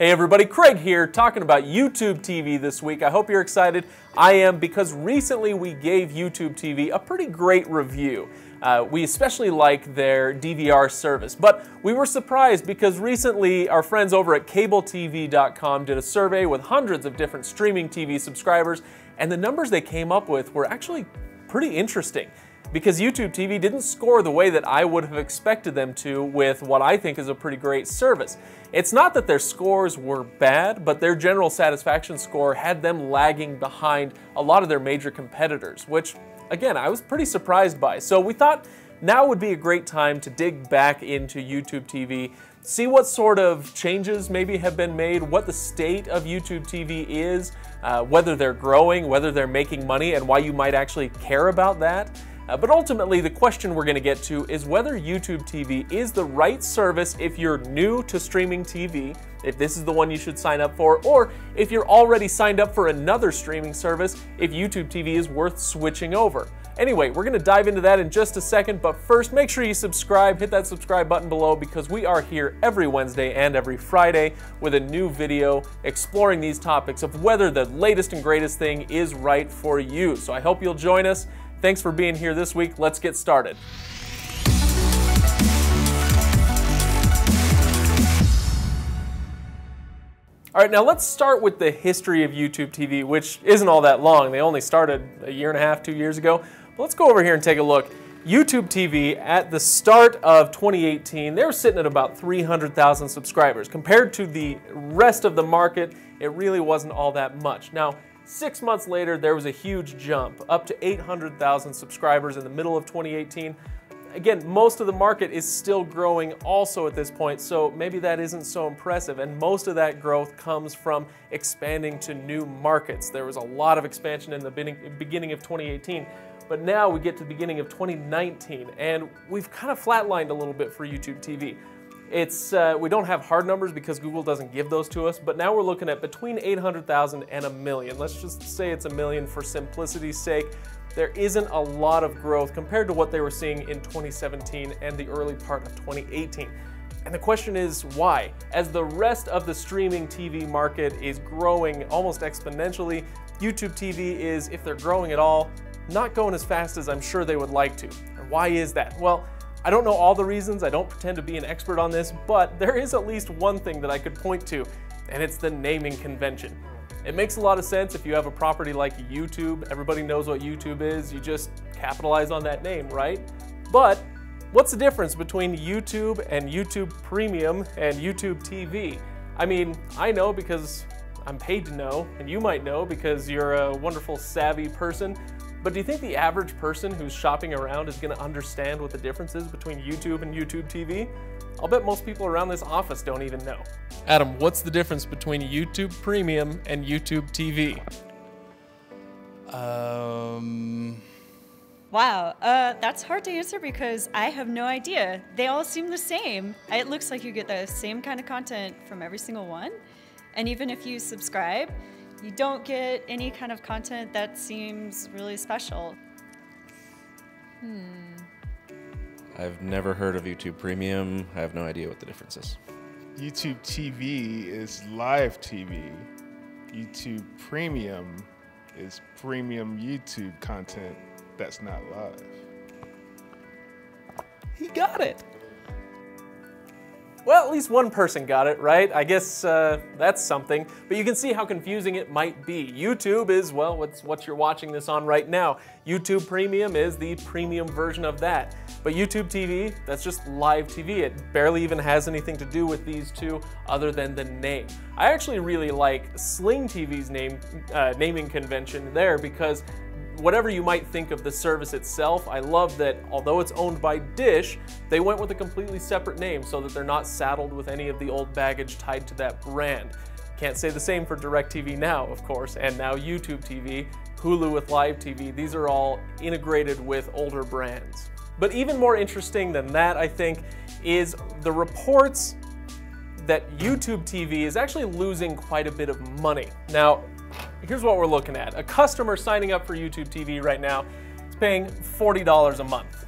Hey everybody, Craig here, talking about YouTube TV this week. I hope you're excited. I am, because recently we gave YouTube TV a pretty great review. We especially like their DVR service, but we were surprised because recently our friends over at CableTV.com did a survey with hundreds of different streaming TV subscribers, and the numbers they came up with were actually pretty interesting. Because YouTube TV didn't score the way that I would have expected them to with what I think is a pretty great service. It's not that their scores were bad, but their general satisfaction score had them lagging behind a lot of their major competitors, which, again, I was pretty surprised by. So we thought now would be a great time to dig back into YouTube TV, see what sort of changes maybe have been made, what the state of YouTube TV is, whether they're growing, whether they're making money, and why you might actually care about that. But ultimately, the question we're going to get to is whether YouTube TV is the right service if you're new to streaming TV, if this is the one you should sign up for, or if you're already signed up for another streaming service, if YouTube TV is worth switching over. Anyway, we're going to dive into that in just a second, but first, make sure you subscribe, hit that subscribe button below, because we are here every Wednesday and every Friday with a new video exploring these topics of whether the latest and greatest thing is right for you. So I hope you'll join us. Thanks for being here this week. Let's get started. All right, now let's start with the history of YouTube TV, which isn't all that long. They only started a year and a half, 2 years ago. But let's go over here and take a look. YouTube TV, at the start of 2018, they were sitting at about 300,000 subscribers. Compared to the rest of the market, it really wasn't all that much. Now, 6 months later, there was a huge jump, up to 800,000 subscribers in the middle of 2018. Again, most of the market is still growing also at this point, so maybe that isn't so impressive, and most of that growth comes from expanding to new markets. There was a lot of expansion in the beginning of 2018, but now we get to the beginning of 2019, and we've kind of flatlined a little bit for YouTube TV. We don't have hard numbers because Google doesn't give those to us, but now we're looking at between 800,000 and 1 million. Let's just say it's 1 million for simplicity's sake. There isn't a lot of growth compared to what they were seeing in 2017 and the early part of 2018. And the question is why? As the rest of the streaming TV market is growing almost exponentially, YouTube TV is, if they're growing at all, not going as fast as I'm sure they would like to. And why is that? Well, I don't know all the reasons, I don't pretend to be an expert on this, but there is at least one thing that I could point to, and it's the naming convention. It makes a lot of sense if you have a property like YouTube. Everybody knows what YouTube is, you just capitalize on that name, right? But what's the difference between YouTube and YouTube Premium and YouTube TV? I mean, I know because I'm paid to know, and you might know because you're a wonderful, savvy person. But do you think the average person who's shopping around is going to understand what the difference is between YouTube and YouTube TV? I'll bet most people around this office don't even know. Adam, what's the difference between YouTube Premium and YouTube TV? Wow, that's hard to answer because I have no idea. They all seem the same. It looks like you get the same kind of content from every single one. And even if you subscribe, you don't get any kind of content that seems really special. I've never heard of YouTube Premium. I have no idea what the difference is. YouTube TV is live TV. YouTube Premium is premium YouTube content that's not live. He got it. Well, at least one person got it, right? I guess that's something. But you can see how confusing it might be. YouTube is, well, what you're watching this on right now. YouTube Premium is the premium version of that. But YouTube TV, that's just live TV. It barely even has anything to do with these two other than the name. I actually really like Sling TV's naming convention there because whatever you might think of the service itself, I love that although it's owned by Dish, they went with a completely separate name so that they're not saddled with any of the old baggage tied to that brand. Can't say the same for DirecTV Now, of course, and now YouTube TV, Hulu with Live TV. These are all integrated with older brands. But even more interesting than that, I think, is the reports that YouTube TV is actually losing quite a bit of money. Now, here's what we're looking at. A customer signing up for YouTube TV right now is paying $40 a month.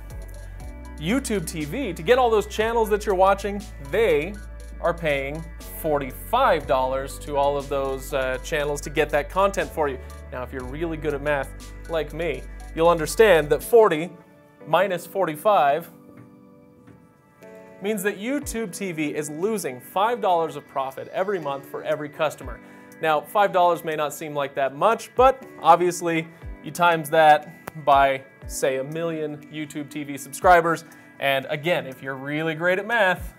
YouTube TV, to get all those channels that you're watching, they are paying $45 to all of those channels to get that content for you. Now, if you're really good at math, like me, you'll understand that 40 minus 45 means that YouTube TV is losing $5 of profit every month for every customer. Now, $5 may not seem like that much, but obviously you times that by, say, 1 million YouTube TV subscribers, and again, if you're really great at math,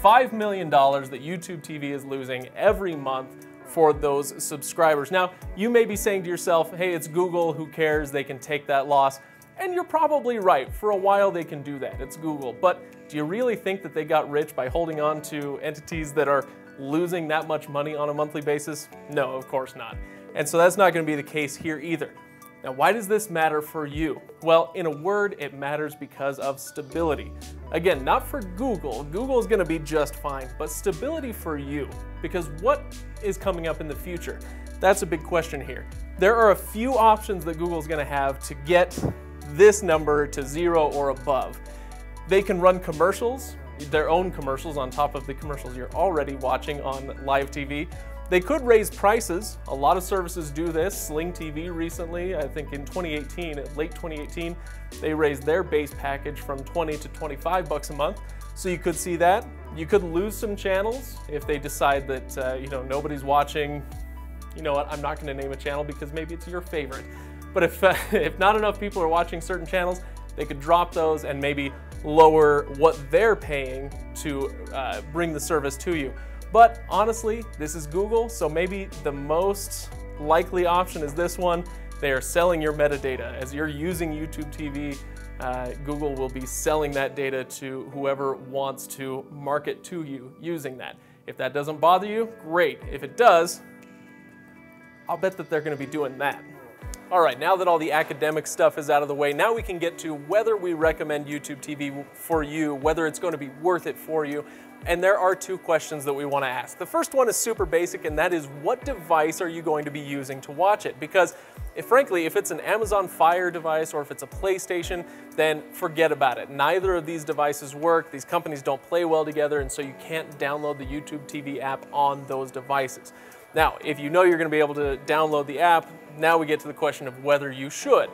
$5 million that YouTube TV is losing every month for those subscribers. Now, you may be saying to yourself, hey, it's Google, who cares, they can take that loss. And you're probably right, for a while they can do that, it's Google. But do you really think that they got rich by holding on to entities that are losing that much money on a monthly basis? No, of course not. And so that's not going to be the case here either. Now, why does this matter for you? Well, in a word, it matters because of stability. Again, not for Google. Google is going to be just fine, but stability for you. Because what is coming up in the future? That's a big question here. There are a few options that Google's going to have to get this number to 0 or above. They can run commercials, their own commercials on top of the commercials you're already watching on live TV. They could raise prices. A lot of services do this. Sling TV recently, I think in 2018, late 2018, they raised their base package from 20 to 25 bucks a month. So you could see that. You could lose some channels if they decide that nobody's watching. You know what? I'm not going to name a channel because maybe it's your favorite. But if not enough people are watching certain channels, they could drop those and maybe lower what they're paying to bring the service to you. But honestly, this is Google, so maybe the most likely option is this one. They are selling your metadata. As you're using YouTube TV, Google will be selling that data to whoever wants to market to you using that. If that doesn't bother you, great. If it does, I'll bet that they're going to be doing that. All right, now that all the academic stuff is out of the way, now we can get to whether we recommend YouTube TV for you, whether it's going to be worth it for you. And there are two questions that we want to ask. The first one is super basic, and that is, what device are you going to be using to watch it? Because frankly, if it's an Amazon Fire device or if it's a PlayStation, then forget about it. Neither of these devices work. These companies don't play well together, and so you can't download the YouTube TV app on those devices. Now, if you know you're going to be able to download the app, now we get to the question of whether you should.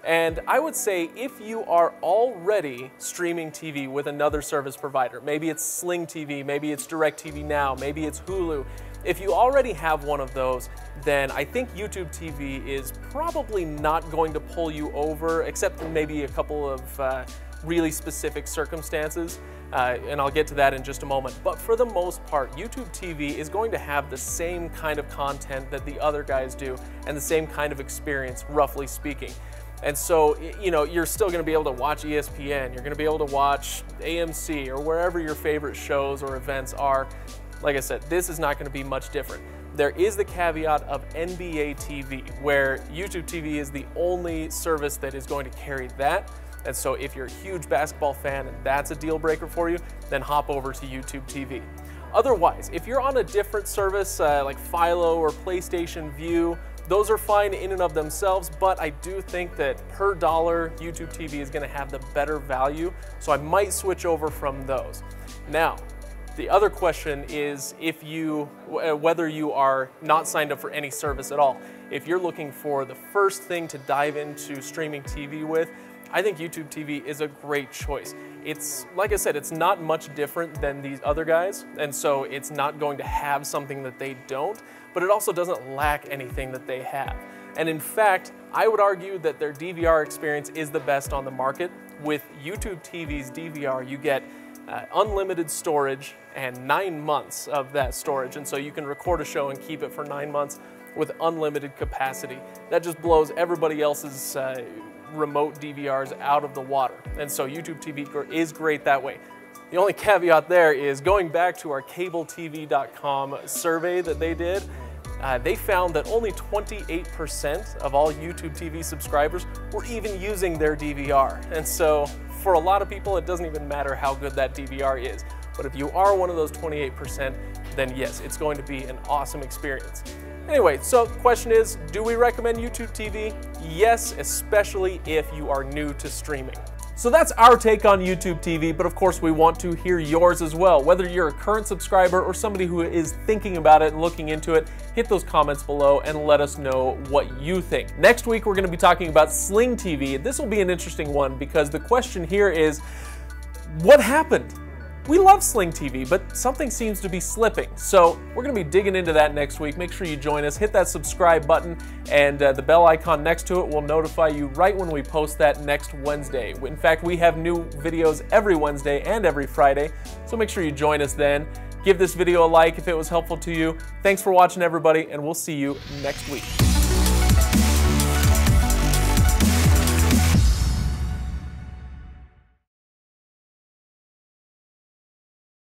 And I would say if you are already streaming TV with another service provider, maybe it's Sling TV, maybe it's DirecTV Now, maybe it's Hulu, if you already have one of those, then I think YouTube TV is probably not going to pull you over, except in maybe a couple of really specific circumstances. And I'll get to that in just a moment. But for the most part, YouTube TV is going to have the same kind of content that the other guys do and the same kind of experience, roughly speaking. And so, you're still going to be able to watch ESPN, you're going to be able to watch AMC or wherever your favorite shows or events are. Like I said, this is not going to be much different. There is the caveat of NBA TV, where YouTube TV is the only service that is going to carry that. And so if you're a huge basketball fan and that's a deal breaker for you, then hop over to YouTube TV. Otherwise, if you're on a different service like Philo or PlayStation View, those are fine in and of themselves, but I do think that per dollar, YouTube TV is going to have the better value, so I might switch over from those. Now, the other question is whether you are not signed up for any service at all. If you're looking for the first thing to dive into streaming TV with, I think YouTube TV is a great choice. It's, like I said, it's not much different than these other guys, and so it's not going to have something that they don't, but it also doesn't lack anything that they have. And in fact, I would argue that their DVR experience is the best on the market. With YouTube TV's DVR, you get unlimited storage and 9 months of that storage, and so you can record a show and keep it for 9 months with unlimited capacity. That just blows everybody else's remote DVRs out of the water, and so YouTube TV is great that way. The only caveat there is going back to our CableTV.com survey that they did, they found that only 28% of all YouTube TV subscribers were even using their DVR. And so for a lot of people, it doesn't even matter how good that DVR is. But if you are one of those 28%, then yes, it's going to be an awesome experience. Anyway, so the question is, do we recommend YouTube TV? Yes, especially if you are new to streaming. So that's our take on YouTube TV, but of course we want to hear yours as well. Whether you're a current subscriber or somebody who is thinking about it and looking into it, hit those comments below and let us know what you think. Next week we're going to be talking about Sling TV. This will be an interesting one because the question here is, what happened? We love Sling TV, but something seems to be slipping. So we're going to be digging into that next week. Make sure you join us. Hit that subscribe button, and the bell icon next to it will notify you right when we post that next Wednesday. In fact, we have new videos every Wednesday and every Friday, so make sure you join us then. Give this video a like if it was helpful to you. Thanks for watching, everybody, and we'll see you next week.